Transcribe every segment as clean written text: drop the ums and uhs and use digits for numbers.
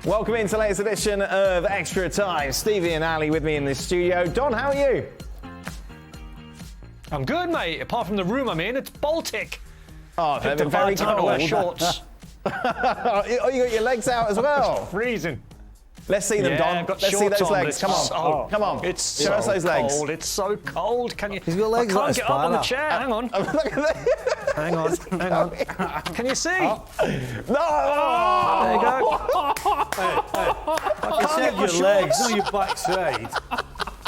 Welcome into the latest edition of Extra Time. Stevie and Ali with me in this studio. Don, how are you? I'm good, mate. Apart from the room I'm in, it's Baltic. Oh, they're Picked a very bad time to wear cold. shorts. Oh, you got your legs out as well. Freezing. Let's see them, Don. I've got Let's see shorts those on, legs. but Come it's on. Come on. It's Show us so those legs. cold. It's so cold. Can you? He's got legs I like can't a get up on the spider. chair. Hang on. Look at that. Hang on. Hang on. Can you see? No! There you go. You said your legs, not your backside.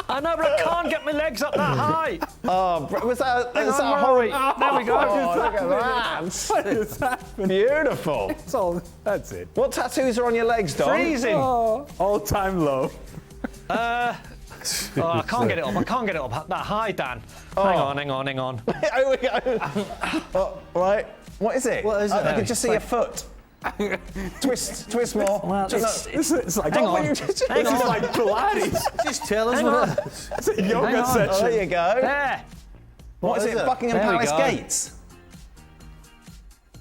I know, but I can't get my legs up that high. Oh, was that Hang a on, horrid? there we go. Oh, look at that. Beautiful. That's it. What tattoos are on your legs, Don? Freezing. All-time low. I can't get it up. I can't get it up that high, Dan. Hang on. Here we go. Oh, right. What is it? What is it? I can just see a foot. Twist more. Well, Just It's like, hang on. This is like Pilates. Just tell us Hang what on. it is. It's a yoga Hang on. Oh, session. there you go. There. What is it? Buckingham There we Palace go. gates?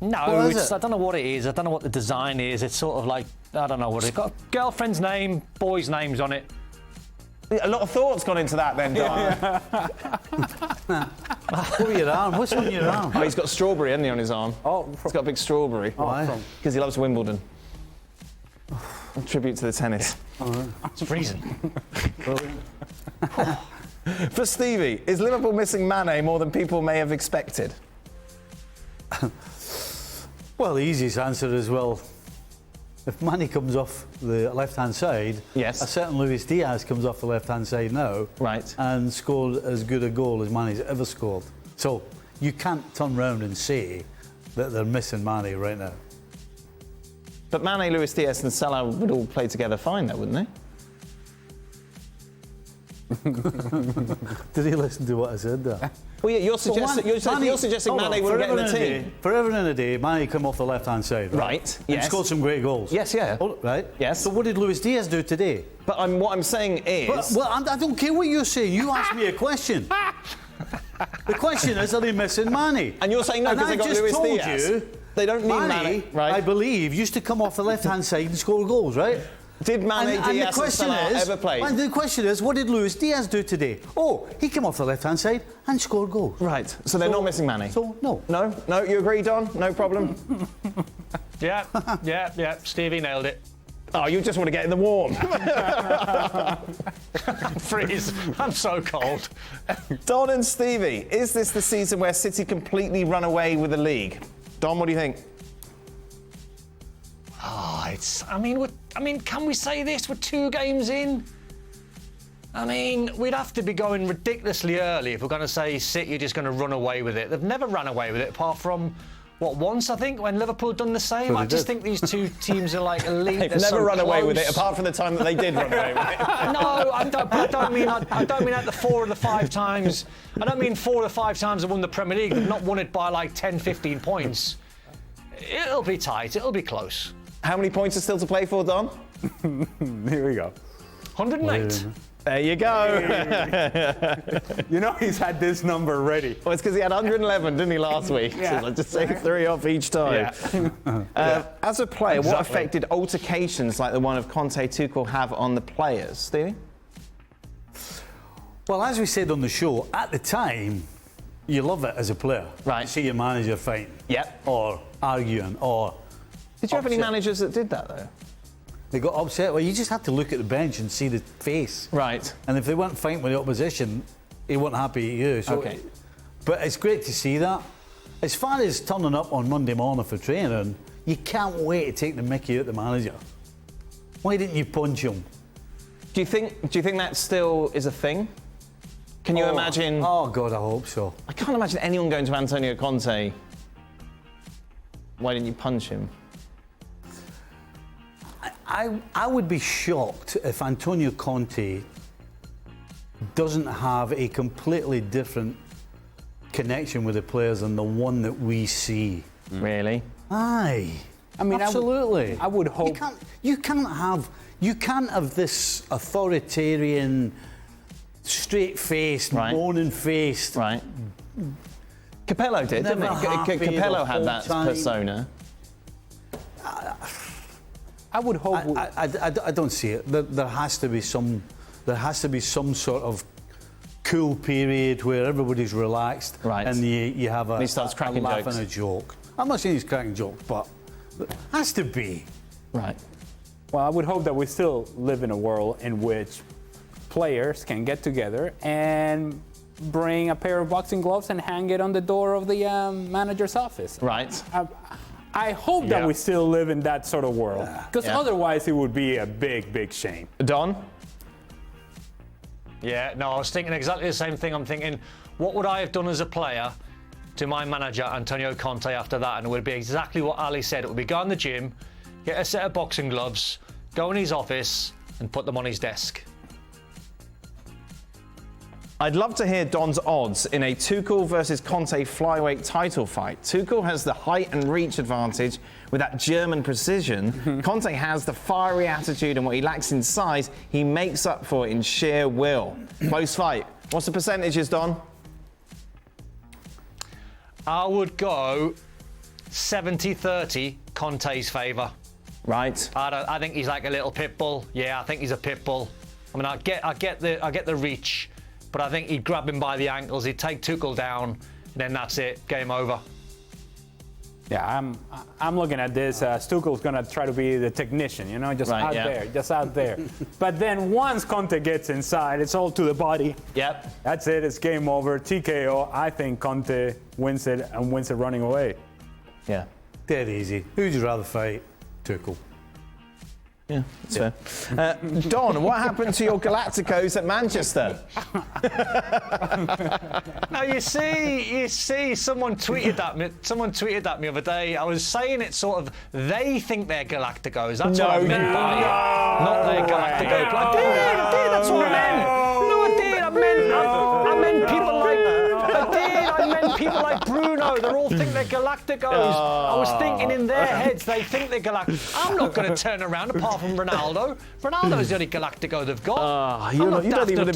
No, What is it's, it? I don't know what it is. I don't know what the design is. It's sort of like, I don't know what it's got. Girlfriend's name, boys' names on it. A lot of thought's gone into that then, Don. What are your arm? What's on your arm? Oh, he's got strawberry, hasn't he, on his arm? Oh, He's got a big strawberry. Why? Because he loves Wimbledon. A tribute to the tennis. It's freezing. For Stevie, is Liverpool missing Mané more than people may have expected? Well, the easiest answer is, well, if Mané comes off the left-hand side, Yes. a certain Luis Diaz comes off the left-hand side now, Right. and scored as good a goal as Mané's ever scored. So you can't turn round and say that they're missing Mané right now. But Mané, Luis Diaz and Salah would all play together fine though, wouldn't they? Did he listen to what I said there? Well, yeah, you're suggesting hold on, Mané wouldn't get in the team. Forever and a day, Mané come off the left-hand side, Right, And yes. scored some great goals. Yes, yeah. Oh, right? Yes. So what did Luis Diaz do today? But what I'm saying is... Well, I don't care what you're saying. You asked me a question. The question is, are they missing Mané? And you're saying no, And because they I've got just Luis told Diaz. you, They don't need Mané, right? I believe, used to come off the left-hand side and score goals, right? Did Mané, And the Diaz and question Salah is, ever play? and the question is, what did Luis Diaz do today? Oh, he came off the left-hand side and scored goals. Right, so they're not missing Mané? So, no. No, you agree, Don? No problem? Yeah. Stevie nailed it. Oh, you just want to get in the warm. Freeze. I'm so cold. Don and Stevie, is this the season where City completely run away with the league? Don, what do you think? Oh, I mean, can we say this? We're 2 games in. I mean, we'd have to be going ridiculously early if we're going to say City are just going to run away with it. They've never run away with it, apart from, once, I think, when Liverpool done the same. So I they just did. think these two teams are like elite. They've They're never so run away with it, close. apart from the time that they did run away with it. No, I don't mean that the 4 of the 5 times. I don't mean 4 of the 5 times they won the Premier League. They've not won it by like 10, 15 points. It'll be tight. It'll be close. How many points are still to play for, Don? Here we go. 108. There you go. You know he's had this number ready. Well, it's because he had 111, didn't he, last week? Yeah. So I just take 3 off each time. As a player, what affected altercations like the one of Conte Tuchel have on the players, Stevie? Well, as we said on the show, at the time, you love it as a player. Right. You see your manager fighting. Yep. Or arguing, or Did you have any upset. managers that did that, though? They got upset. Well, you just had to look at the bench and see the face. Right. And if they weren't fighting with the opposition, he wasn't happy at you. So, Okay. But it's great to see that. As far as turning up on Monday morning for training, you can't wait to take the mickey out the manager. Why didn't you punch him? Do you think that still is a thing? Can you imagine? Oh, God, I hope so. I can't imagine anyone going to Antonio Conte. Why didn't you punch him? I would be shocked if Antonio Conte doesn't have a completely different connection with the players than the one that we see. Really? Aye. I mean, absolutely. I would hope. You can't have this authoritarian, straight-faced, Right. moaning-faced. Right. Capello did, didn't Never he? happy Capello the had whole that time. persona. I would hope. I don't see it. There has to be some sort of cool period where everybody's relaxed, right, and you have a he starts cracking laugh jokes and a joke. I'm not saying he's cracking jokes, but it has to be. Right. Well, I would hope that we still live in a world in which players can get together and bring a pair of boxing gloves and hang it on the door of the manager's office. Right. I hope that we still live in that sort of world, because otherwise it would be a big, big shame. Don? Yeah, no, I was thinking exactly the same thing. I'm thinking, what would I have done as a player to my manager, Antonio Conte, after that? And it would be exactly what Ali said. It would be go in the gym, get a set of boxing gloves, go in his office and put them on his desk. I'd love to hear Don's odds in a Tuchel versus Conte flyweight title fight. Tuchel has the height and reach advantage with that German precision. Conte has the fiery attitude, and what he lacks in size, he makes up for in sheer will. Close fight. What's the percentages, Don? I would go 70-30 Conte's favour. Right. I think he's like a little pit bull. Yeah, I think he's a pit bull. I mean, I get the reach, but I think he'd grab him by the ankles, he'd take Tuchel down, and then that's it, game over. Yeah, I'm looking at this. Tuchel's going to try to be the technician, just out there. But then once Conte gets inside, it's all to the body. Yep. That's it. It's game over. TKO. I think Conte wins it and wins it running away. Yeah. Dead easy. Who'd you rather fight? Tuchel. Yeah, that's fair. Don, what happened to your Galácticos at Manchester? Now you see, someone tweeted that me the other day. I was saying it sort of, they think they're Galácticos. That's what I meant by it. Not their Galácticos. I did, that's what I meant. No, I did. I meant people like, I meant people like Bruno. They all think they're Galácticos. I was thinking in their heads, they think they're Galácticos. I'm not going to turn around apart from Ronaldo. Ronaldo's the only Galactico they've got. You don't even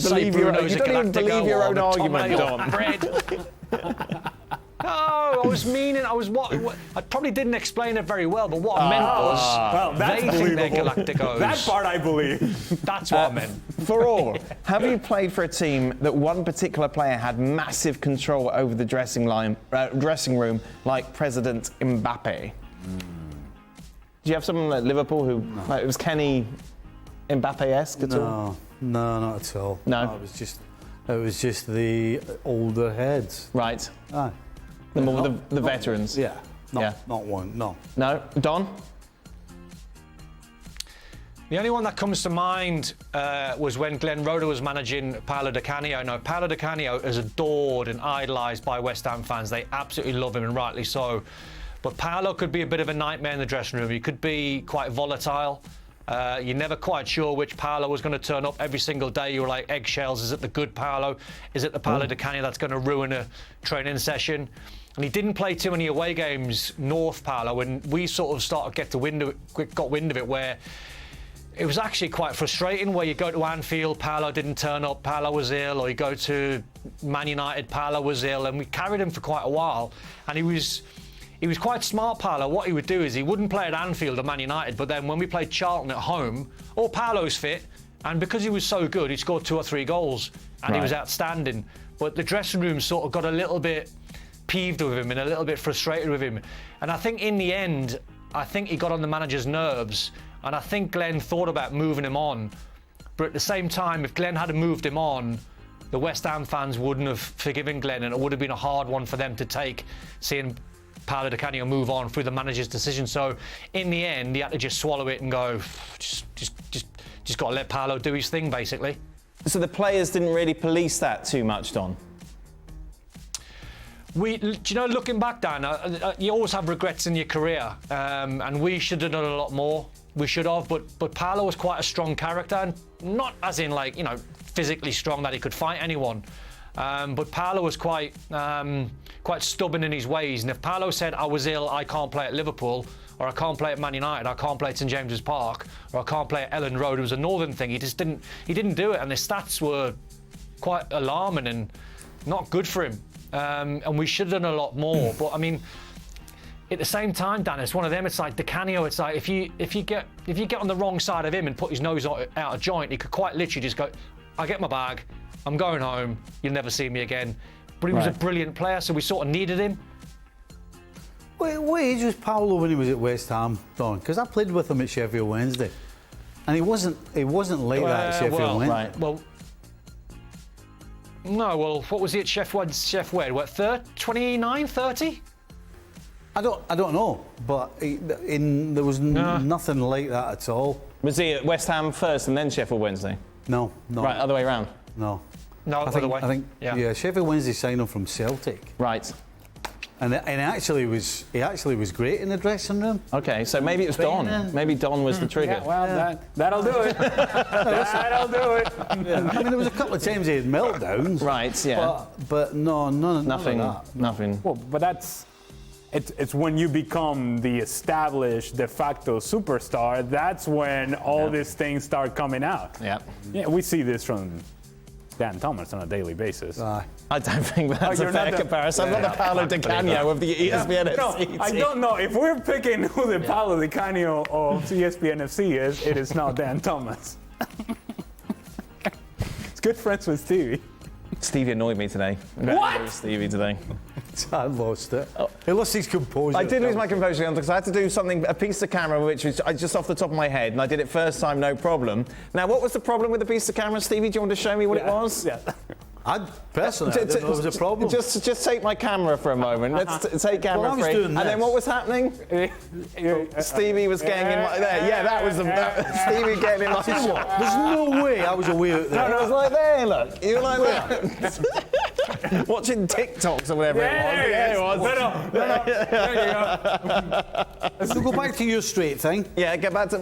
believe your own argument, Don. No, I probably didn't explain it very well, but what I meant was, they think they're Galacticos. That part I believe. That's what I meant. For all, have you played for a team that one particular player had massive control over the dressing room, like President Mbappe? Do you have someone like Liverpool who, like, it was Kenny Mbappe-esque at all? No, not at all. No? It was just the older heads. Right. Aye. The veterans. Yeah. Not one. No. No. Don? The only one that comes to mind was when Glenn Roeder was managing Paolo Di Canio. Now, Paolo Di Canio is adored and idolised by West Ham fans. They absolutely love him, and rightly so. But Paolo could be a bit of a nightmare in the dressing room. He could be quite volatile. You're never quite sure which Paolo was going to turn up every single day. You were like eggshells. Is it the good Paolo? Is it the Paolo Di Canio that's going to ruin a training session? And he didn't play too many away games, North Paolo, and we sort of got wind of it, where it was actually quite frustrating, where you go to Anfield, Paolo didn't turn up, Paolo was ill, or you go to Man United, Paolo was ill, and we carried him for quite a while. And he was quite smart, Paolo. What he would do is he wouldn't play at Anfield or Man United, but then when we played Charlton at home, Paolo's fit, and because he was so good, he scored 2 or 3 goals, and he was outstanding. But the dressing room sort of got a little bit peeved with him and a little bit frustrated with him. And I think in the end, he got on the manager's nerves, and I think Glenn thought about moving him on. But at the same time, if Glenn had moved him on, the West Ham fans wouldn't have forgiven Glenn, and it would have been a hard one for them to take, seeing Paolo Di Canio move on through the manager's decision. So in the end, he had to just swallow it and go, just got to let Paolo do his thing, basically. So the players didn't really police that too much, Don? Looking back, Dan, you always have regrets in your career, and we should have done a lot more. We should have, but Paolo was quite a strong character, and not as in physically strong that he could fight anyone. But Paolo was quite stubborn in his ways, and if Paolo said, I was ill, I can't play at Liverpool, or I can't play at Man United, I can't play at St James's Park, or I can't play at Ellen Road, it was a northern thing, he didn't do it, and the stats were quite alarming and not good for him. And we should have done a lot more. But I mean, at the same time, Dan, it's one of them. It's like Di Canio. It's like if you get on the wrong side of him and put his nose out of joint, he could quite literally just go, "I get my bag. I'm going home. You'll never see me again." But he was a brilliant player, so we sort of needed him. What age was Paolo when he was at West Ham, Don? Because I played with him at Sheffield Wednesday, and he wasn't like that at Sheffield Wednesday. Right. Well, no. Well, what was he at Chef Wed? What, 29, 30? I don't know, but there was nothing like that at all. Was he at West Ham first and then Sheffield Wednesday? No. Right, other way around. No. No, other way. I think Sheffield Wednesday signed him from Celtic. Right. And he actually was great in the dressing room. Okay, so maybe it was Don. Maybe Don was the trigger. Yeah, well, that'll do it. That'll do it. Yeah. I mean, there was a couple of times he had meltdowns. Right, yeah. But no, nothing of that. Nothing. Well, but it's when you become the established de facto superstar, that's when all these things start coming out. Yeah. Yeah, we see this from Dan Thomas on a daily basis. I don't think that's a fair comparison. I'm not the Paolo Di Canio of the ESPN FC team. I don't know. If we're picking who the Paolo Di Canio of ESPN FC is, it is not Dan Thomas. It's good friends with Stevie. Stevie annoyed me today. What? Stevie today. I lost it. He lost his composure. I did lose my composure because I had to do something, a piece of camera, which was just off the top of my head, and I did it first time, no problem. Now, what was the problem with the piece of camera, Stevie? Do you want to show me what it was? Yeah. I personally didn't know it was a problem. Just take my camera for a moment. Let's take camera Well, I was free. doing And then this. what was happening? Stevie was getting in my... There, yeah, that was the... Stevie getting in my... There's no way I was away out there. I was like, there, look. You were like that. Watching TikToks or whatever it was. There you go. So go back to your straight thing. Yeah, get back to...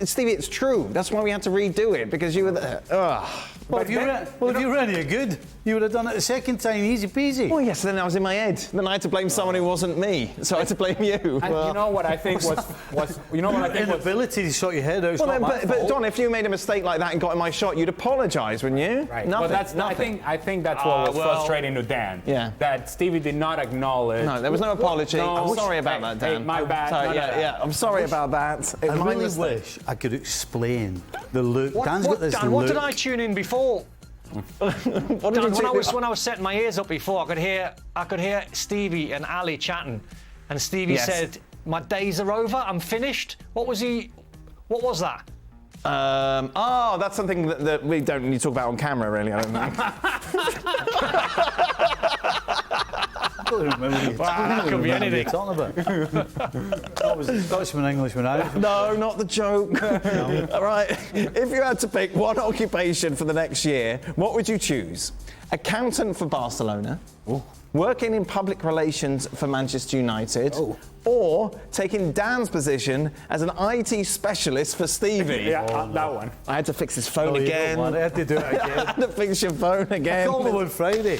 Stevie, it's true. That's why we had to redo it, because you were there. Ugh. Well, if you were any good, you would have done it the second time, easy peasy. Oh yes, then I was in my head. Then I had to blame someone who wasn't me. So I had to blame you. And you know what I think was Inability to sort your head out. Well, but Don, if you made a mistake like that and got in my shot, you'd apologise, wouldn't you? Right. Nothing. Well, I think that's what was frustrating to Dan. Yeah. That Stevie did not acknowledge. No, there was no apology. No, I'm sorry about that, Dan. Hey, my bad. Sorry, yeah. I'm sorry about that. I really wish I could explain the look. Dan's got this Dan, look. what did I tune in before? What did Dan, you when I was setting my ears up before, I could hear Stevie and Ali chatting, and Stevie said, "My days are over. I'm finished." What was that? That's something that we don't need to talk about on camera, really. I don't think. That could be anything. That was Dutchman, Englishman, Irish. No, not the joke. All right. If you had to pick one occupation for the next year, what would you choose? Accountant for Barcelona, working in public relations for Manchester United, or taking Dan's position as an IT specialist for Stevie? Yeah, that one. I had to fix his phone again. I had to do it again. I had to fix your phone again. I called him on Friday.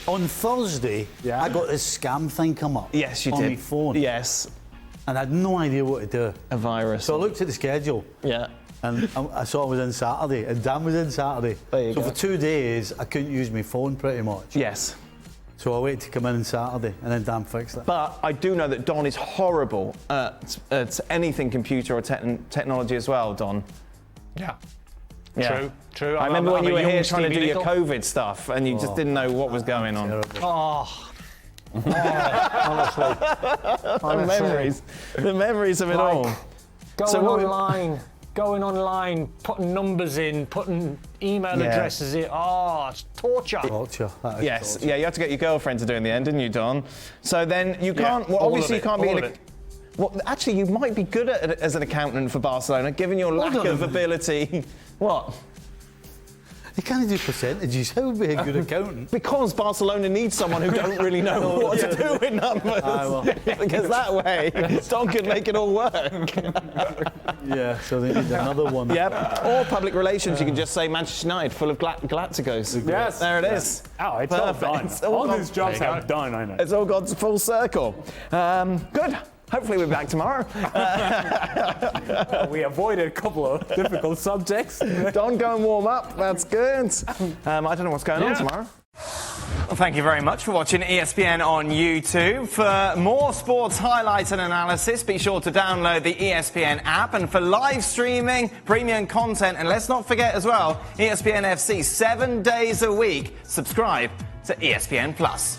On Thursday, I got this scam thing come up. Yes, you on did. my phone. Yes. And I had no idea what to do. A virus. So I looked at the schedule. Yeah. And I saw it was in Saturday, and Dan was in Saturday. There you so go. for 2 days, I couldn't use my phone pretty much. Yes. So I waited to come in on Saturday, and then Dan fixed it. But I do know that Don is horrible at anything computer or technology as well, Don. Yeah. Yeah. True. I remember when I'm you a were young here trying to do Stevie your Nicol. COVID stuff and you just didn't know what was going on. Honestly. The memories of it all. Going online, putting numbers in, putting email addresses in. It's torture. Torture. That is Yes, torture. yeah, you had to get your girlfriend to do it in the end, didn't you, Don? So then you can't, well, all obviously of you it, can't be all in of a... it. Well, actually, you might be good at it as an accountant for Barcelona, given your lack of ability. What? You can't do percentages. How would be a good accountant? Because Barcelona needs someone who don't really know what to do with numbers. Because that way, Don could make it all work. Yeah, so they need another one. Yep. Or public relations, you can just say Manchester United, full of Galácticos. Yes. There it is. Oh, it's all done. It's All gone- these jobs have done, I know. It's all gone full circle. Good. Hopefully we're back tomorrow. We avoided a couple of difficult subjects. Don, go and warm up. That's good. I don't know what's going on tomorrow. Well, thank you very much for watching ESPN on YouTube. For more sports highlights and analysis, be sure to download the ESPN app. And for live streaming, premium content, and let's not forget as well, ESPN FC 7 days a week. Subscribe to ESPN Plus.